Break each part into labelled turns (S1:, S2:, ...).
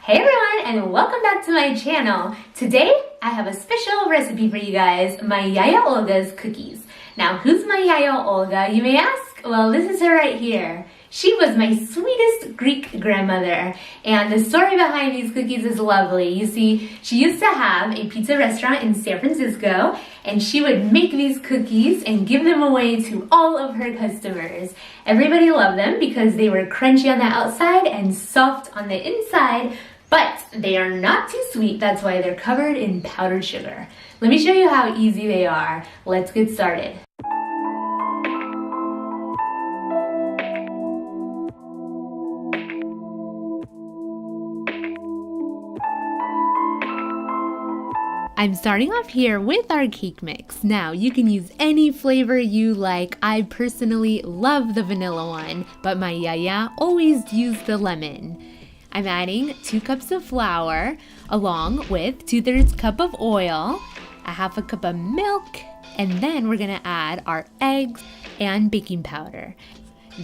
S1: Hey everyone, and welcome back to my channel. Today I have a special recipe for you guys, my Yaya Olga's cookies. Now who's my Yaya Olga, you may ask? Well, this is her right here. She was my sweetest Greek grandmother, and the story behind these cookies is lovely. You see, she used to have a pizza restaurant in San Francisco, and she would make these cookies and give them away to all of her customers. Everybody loved them because they were crunchy on the outside and soft on the inside, but they are not too sweet. That's why they're covered in powdered sugar. Let me show you how easy they are. Let's get started. I'm starting off here with our cake mix. Now, you can use any flavor you like. I personally love the vanilla one, but my Yaya always used the lemon. I'm adding 2 cups of flour along with 2/3 cup of oil, a 1/2 cup of milk, and then we're gonna add our eggs and baking powder.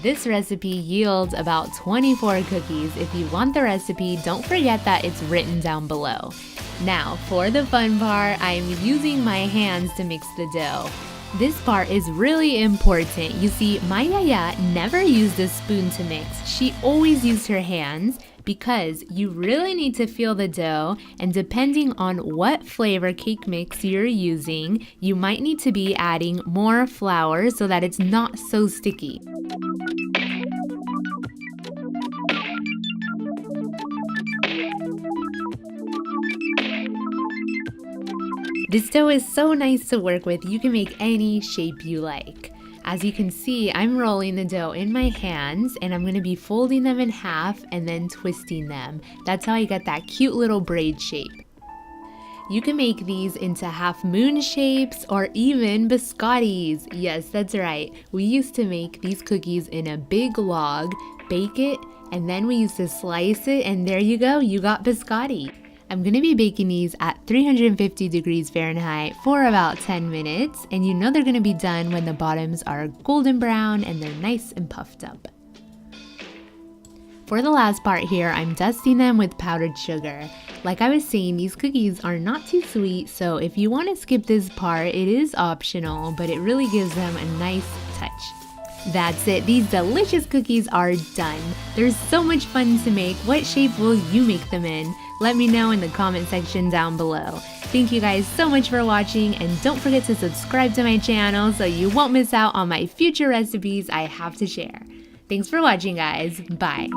S1: This recipe yields about 24 cookies. If you want the recipe, don't forget that it's written down below. Now, for the fun part, I'm using my hands to mix the dough. This part is really important. You see, my Yaya never used a spoon to mix. She always used her hands because you really need to feel the dough, and depending on what flavor cake mix you're using, you might need to be adding more flour so that it's not so sticky. This dough is so nice to work with. You can make any shape you like. As you can see, I'm rolling the dough in my hands and I'm going to be folding them in half and then twisting them. That's how I get that cute little braid shape. You can make these into half moon shapes or even biscottis. Yes, that's right. We used to make these cookies in a big log, bake it, and then we used to slice it, and there you go, you got biscotti. I'm going to be baking these at 350 degrees Fahrenheit for about 10 minutes, and you know they're going to be done when the bottoms are golden brown and they're nice and puffed up. For the last part here, I'm dusting them with powdered sugar. Like I was saying, these cookies are not too sweet, so if you want to skip this part, it is optional, but it really gives them a nice touch. That's it, these delicious cookies are done. They're so much fun to make. What shape will you make them in? Let me know in the comment section down below. Thank you guys so much for watching, and don't forget to subscribe to my channel so you won't miss out on my future recipes I have to share. Thanks for watching, guys. Bye.